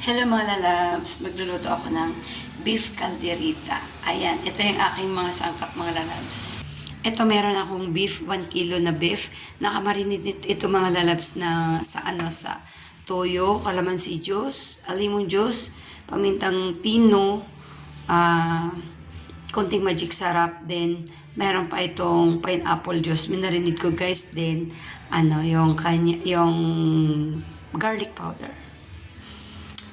Hello mga lalabs, magluluto ako ng beef calderita. Ayan, ito yung aking mga sangkap mga lalabs. Ito meron akong beef, 1 kilo na beef. Nakamarinate ito mga lalabs na sa toyo, calamansi juice, lemon juice, pamintang pino, konting magic sarap, then meron pa itong pineapple juice. Minarinate ko guys, then yung garlic powder.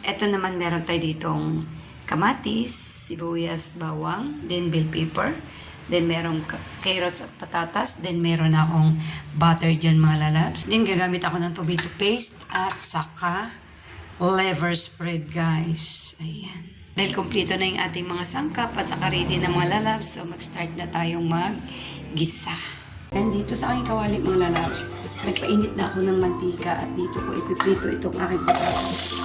Ito naman meron tayo ditong kamatis, sibuyas, bawang, then bell pepper, then merong carrots at patatas, then meron akong butter dyan mga lalabs. Then gagamit ako ng tomato paste at saka liver spread guys. Ayan. Dahil kompleto na yung ating mga sangkap at saka ready na mga lalabs, so mag-start na tayong mag-gisa. And dito sa aking kawali mga lalabs, nagpainit na ako ng mantika at dito ko ipiprito itong aking patatas.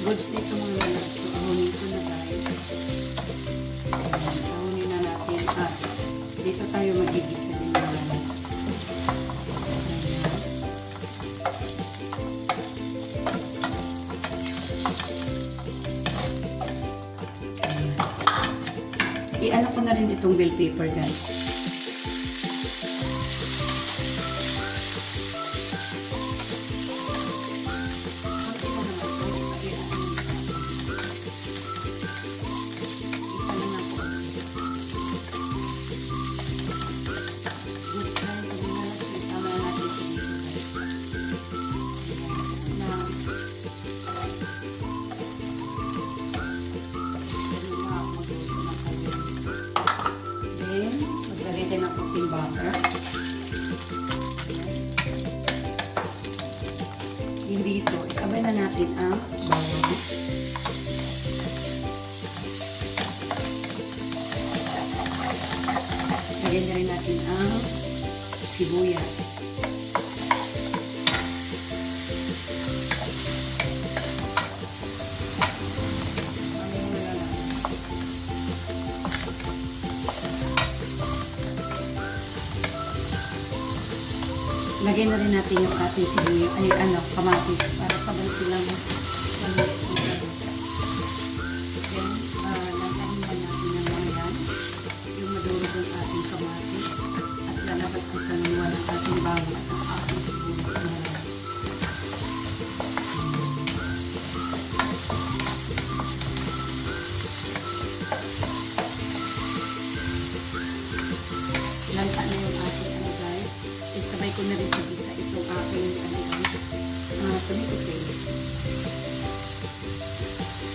Goods nito mga lalabs. So, ahunin ko na guys. Ahunin na natin. Dito tayo magigisa din mga lalabs. I-ano ko na rin itong bell pepper guys. Maglagay din ng cooking butter. Yung dito, isabay na natin ang bawang. Lagyan na rin natin ang sibuyas. Lagyan na rin natin yung ating sibuyas, kamatis para sabay silang maliit. Then, lagayin na natin ng mga yan, yung madurog ang ating kamatis at lalabas ang kaniwa ng ating bawang at ang ating sibuyas. Lanta na yung ating guys. Sabay ko na rin pag-isa itong aking tomato paste.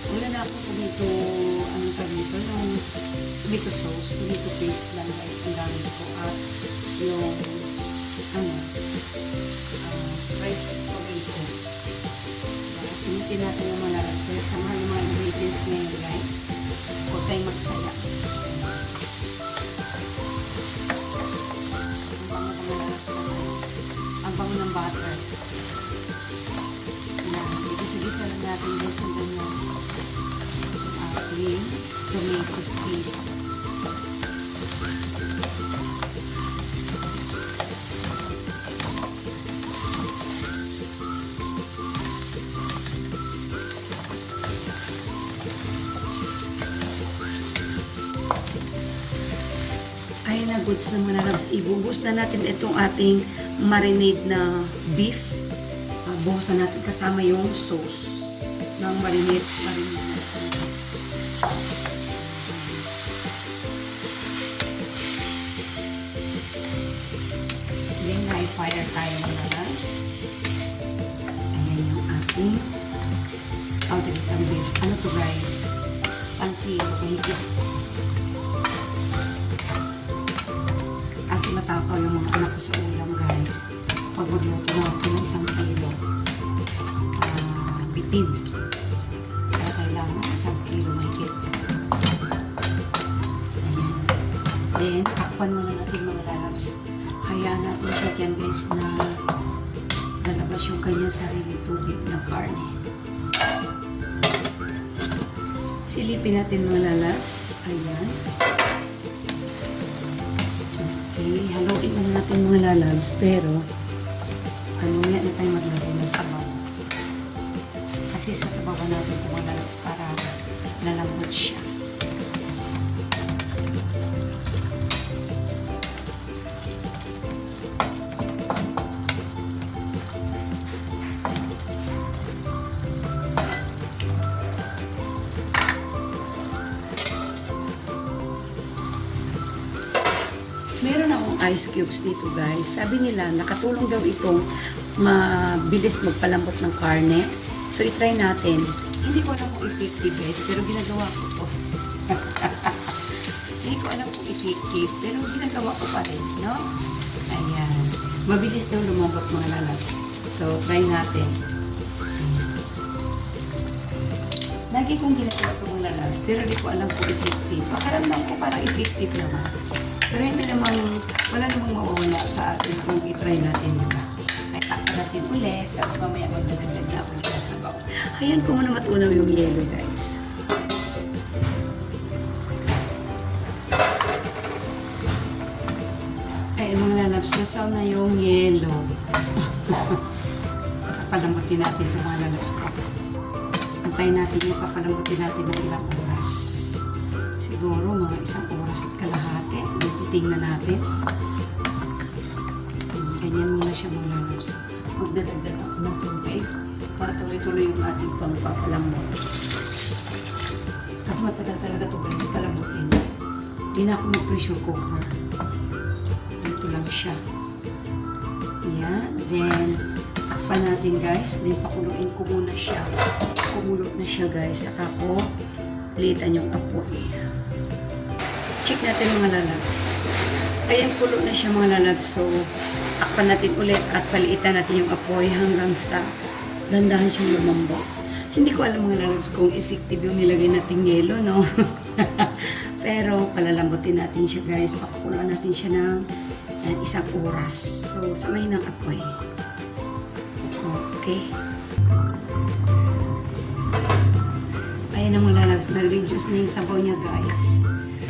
Wala na ako tomato, yung tomato sauce, tomato paste lang guys, ang gamit ko at yung rice tomato. Sinitin natin yung mga lalagay. Kaya samahan yung mga ingredients ngayon guys. Huwag tayong magsaya. Ang bango ng butter. Yan. Igisa-gisa lang natin guys ng ganyan. Ang ating tomato paste. Ayun na goods na mga lalabs. Ibubuhos na natin itong ating marinade na beef. Buhos na natin kasama yung sauce ng marinade natin. Then, na-fire tayo mga lalabs. Ayan yung ating calderita beef. Ano to guys? 1 kilo mahigit. Kasi matakaw yung mga anak ko sa ulam guys. Pag magluto na ako ng 1 kilo. Bitin. Kaya kailangan 1 kilo mahigit. Ayan. Then, takpan muna natin mga lalabs. Hayaan hayaan natin siya dyan guys na lalabas yung kanya sarili tubig ng karne. Silipin natin mga lalabs. Ayan. Okay, haluin na natin mga lalabs pero mamaya na tayo maglagay ng sabaw. Kasi sasabawan natin ito mga lalabs para lalambot siya. Meron akong ice cubes dito guys. Sabi nila, nakatulong daw itong mabilis magpalambot ng karne. So, itry natin. Hindi ko alam kung effective guys, pero ginagawa ko to. Hindi ko alam kung effective, pero ginagawa ko pa rin, no? Ayan. Mabilis daw lumambot mga lalab. So, try natin. Lagi kong ginagawa ito mga lalabs, pero hindi ko alam kung effective. Pakaramdam ko parang effective naman. Pero hindi naman, wala namang mawawala sa atin kung itry natin, diba? Ay, takpa natin ulit, tapos mamaya magdagdag na ako sa sabaw. Ayan ko muna matunaw yung yelo, guys. Ay, mga lalabs, nasaw na yung yelo. Papalambutin natin ito, mga lalabs ko. Antayin natin yung papalambutin natin ng ilang oras. Siguro mga 1 oras at kalahati. Titingnan natin. Ganyan muna siya mga lalabs. Magdadagdag ako ng tubig para tuloy-tuloy yung ating pangpapalambot. Kasi matagal talaga ito guys, palambutin. Hindi na ako mag-pressure cooker. Ito lang siya. Ayan. Then, takpan natin guys. Then, pakuluin ko muna siya. Kumulo na siya guys. Saka ko litan yung apoy. Check natin mga lalabs. Ayan, kulo na siya mga lalabs. So, takpan natin ulit at paliitan natin yung apoy hanggang sa dandahan siyang lumambot. Hindi ko alam mga lalabs kung effective yung nilagay nating yelo, no? Pero palalambutin natin siya guys. Pakukuluan natin siya ng 1 oras. So, samahin ng apoy. Okay. Ayan ang mga lalabs. Nag-reduce na yung sabaw niya guys.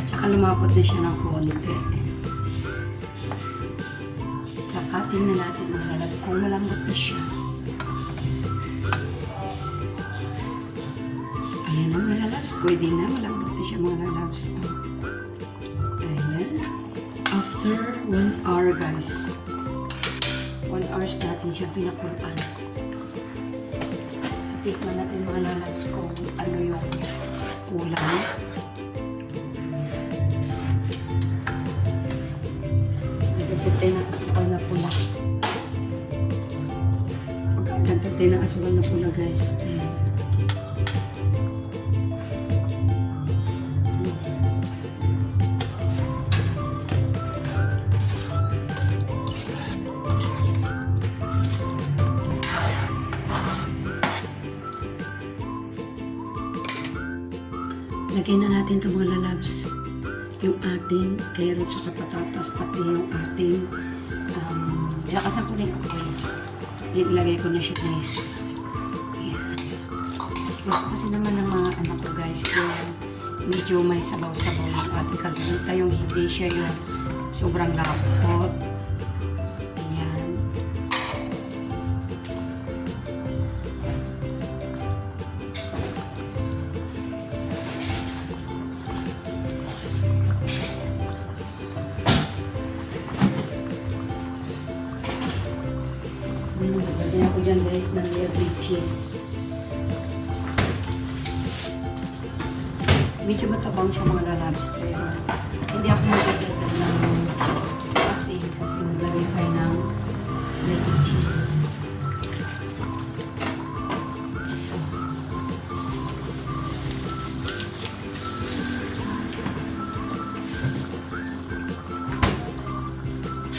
Tsaka lumapot na siya ng konti. Tsaka tingnan natin mga lalabs kung malambot na siya. Ayan ang mga lalabs. Pwede na. Malambot na siya mga lalabs. Ayan. After 1 hour guys. 1 hours natin siya pinakuluan. So, tikman natin mga lalabs kung ano yung kulang. Nagtatay ng asukal na pula. Nagtatay ng asukal na pula guys. Ayan. Lagyan na natin ito mga lalabs. Yung ating carrots at patatas, pati yung ating lakasan ko rin ako. Ilagay ko na siya guys. Ayan. Gusto kasi naman ng mga anak ko guys yung medyo may sabaw-sabaw yung ating kagulita. Yung hindi siya yung sobrang lapot. Ayan. Lagyan ako dyan guys ng melted cheese. Medyo matabang siya mga lalabs pero hindi ako magdadagdag ng kasi naglagay tayo ng melted cheese.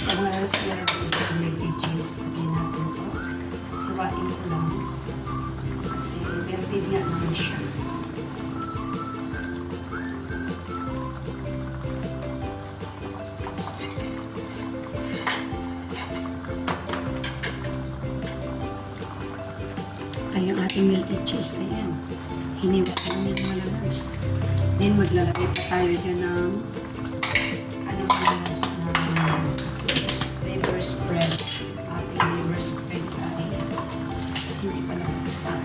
Mga lalabs meron ng melted cheese. Lagyan natin ito. Tuwain ko lang kasi melted nga naman siya. ay yung ating melted cheese. Ayan. Hiniwak lang yung mga lalabs. Then, maglalagay pa tayo dyan ng ano mga lalabs na liver spread. Ating liver spread ay hindi pa nabuksan.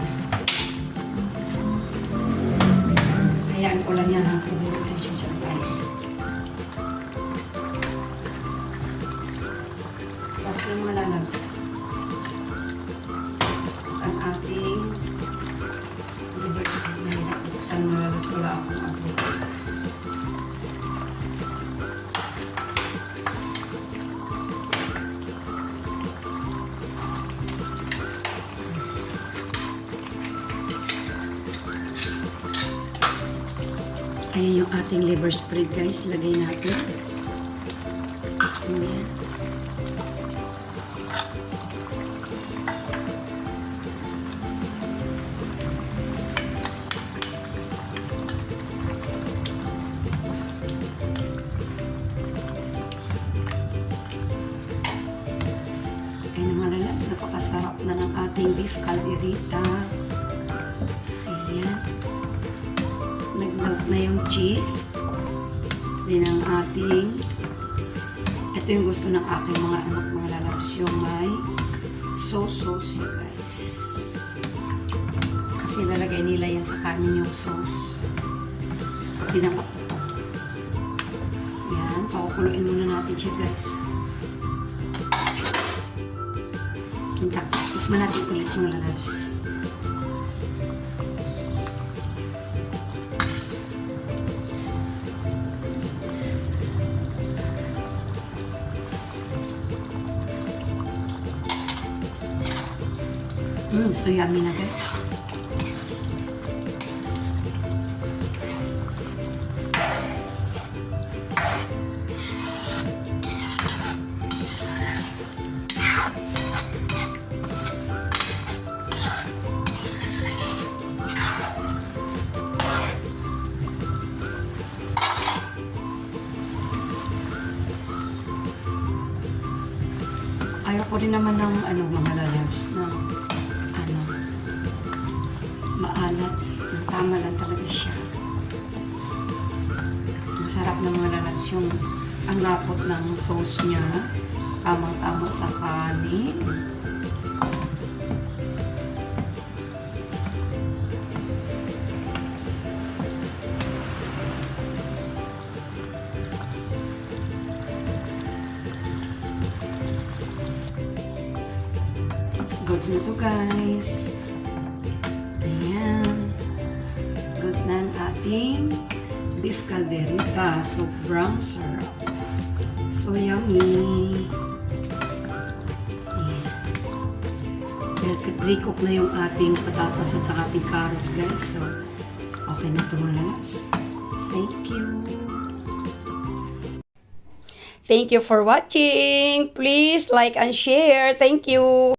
Hayaan ko lang yan hanggang bulutin siya dyan, guys. Sarap yung mga lalabs. Ang ating liver spread na hinabuksan mo lalabs. Wala akong update. Ayan yung ating liver spread, guys. Lagay natin. Ayan. Ayan mga lalabs. Napakasarap na ng ating beef caldereta. Ayan. Nag-melt na yung cheese. Din ang ating ito yung gusto ng aking mga anak, mga lalabs, yung may sauce yun, guys. Kasi lalagay nila yan sa kanin yung sauce. Tinangkap ko. Yan, pakukuluin muna natin siya, guys. Tikman natin ulit yung lalabs. So yummy na, guys. Ayoko rin naman ng mga lalabs ng maalat. Tama lang talaga siya. Ang sarap ng mga lalabs yung ang lapot ng sauce niya. Tamang-tama sa kanin. Goods na to, guys. Goods na ang ating beef caldereta. Sobrang sarap. So yummy. Ayan. Dahil pre-cook na yung ating patatas at saka ating carrots, guys. So, okay na ito mga lalabs. Thank you. Thank you for watching. Please like and share. Thank you.